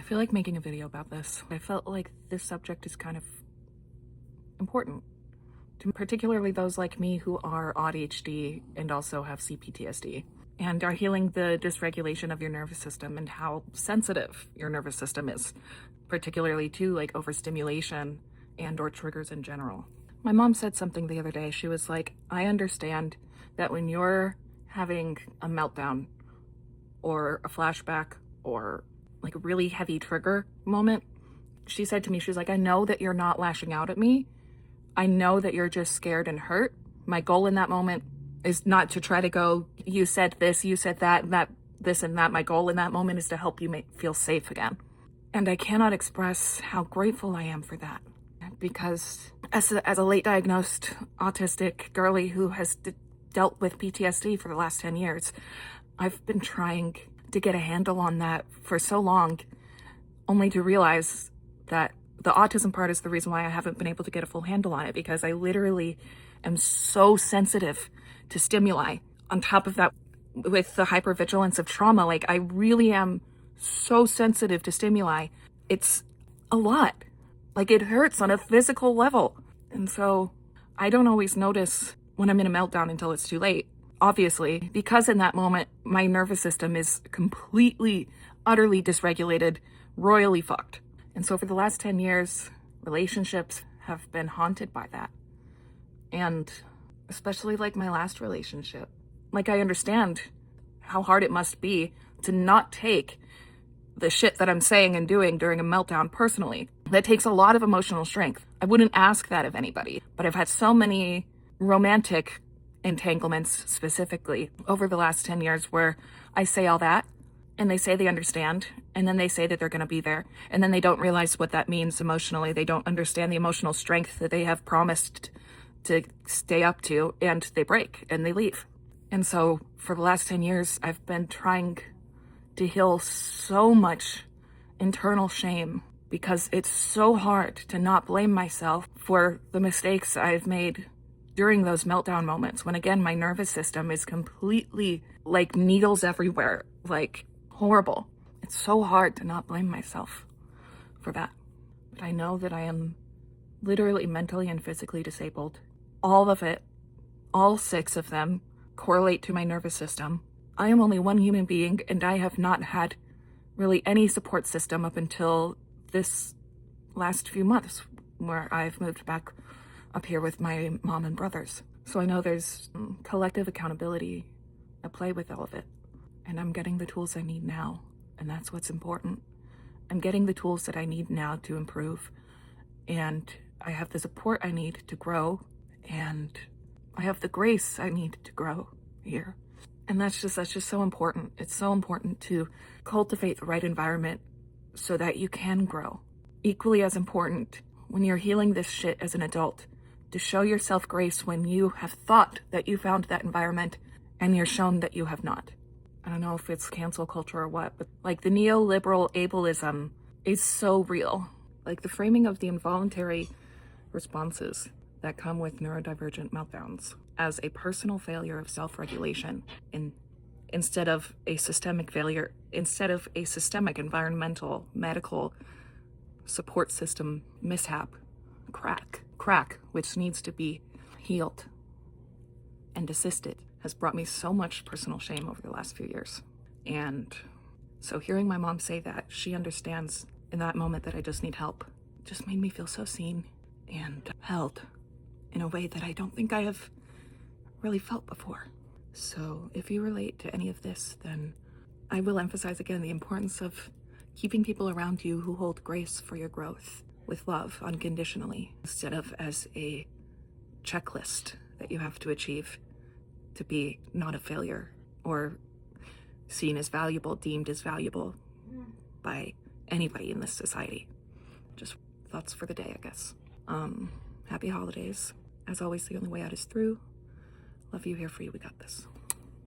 feel like making a video about this. I felt like this subject is kind of important, to particularly those like me who are AuDHD and also have CPTSD and are healing the dysregulation of your nervous system and how sensitive your nervous system is, particularly to like overstimulation and or triggers in general. My mom said something the other day. She was like, I understand that when you're having a meltdown or a flashback or like a really heavy trigger moment, she said to me, she's like, I know that you're not lashing out at me. I know that you're just scared and hurt. My goal in that moment is not to try to go, you said this, you said that, and that, this and that. My goal in that moment is to help you feel safe again. And I cannot express how grateful I am for that. Because as a late diagnosed autistic girly who has dealt with PTSD for the last 10 years, I've been trying to get a handle on that for so long, only to realize that the autism part is the reason why I haven't been able to get a full handle on it, because I literally am so sensitive to stimuli. On top of that, with the hypervigilance of trauma, like I really am so sensitive to stimuli. It's a lot. Like it hurts on a physical level. And so I don't always notice when I'm in a meltdown until it's too late. Obviously, because in that moment, my nervous system is completely, utterly dysregulated, royally fucked. And so for the last 10 years, relationships have been haunted by that. And especially like my last relationship. Like I understand how hard it must be to not take the shit that I'm saying and doing during a meltdown personally. That takes a lot of emotional strength. I wouldn't ask that of anybody, but I've had so many romantic entanglements specifically over the last 10 years where I say all that and they say they understand and then they say that they're going to be there and then they don't realize what that means emotionally. They don't understand the emotional strength that they have promised to stay up to, and they break and they leave. And so for the last 10 years, I've been trying to heal so much internal shame because it's so hard to not blame myself for the mistakes I've made during those meltdown moments when, again, my nervous system is completely like needles everywhere, like horrible. It's so hard to not blame myself for that. But I know that I am literally mentally and physically disabled. All of it, all 6 of them, correlate to my nervous system. I am only one human being, and I have not had really any support system up until this last few months where I've moved back up here with my mom and brothers. So I know there's collective accountability at play with all of it. And I'm getting the tools I need now, and that's what's important. I'm getting the tools that I need now to improve, and I have the support I need to grow, and I have the grace I need to grow here. And that's just so important. It's so important to cultivate the right environment so that you can grow. Equally as important, when you're healing this shit as an adult, to show yourself grace when you have thought that you found that environment and you're shown that you have not. I don't know if it's cancel culture or what, but like the neoliberal ableism is so real. Like the framing of the involuntary responses that come with neurodivergent meltdowns as a personal failure of self-regulation instead of a systemic failure, instead of a systemic environmental, medical support system mishap, crack, which needs to be healed and assisted, has brought me so much personal shame over the last few years. And so hearing my mom say that she understands in that moment that I just need help just made me feel so seen and held in a way that I don't think I have really felt before. So if you relate to any of this, then I will emphasize again the importance of keeping people around you who hold grace for your growth with love unconditionally, instead of as a checklist that you have to achieve to be not a failure or seen as valuable, deemed as valuable by anybody in this society. Just thoughts for the day, I guess. Happy holidays. As always, the only way out is through. Love you, here for you. We got this.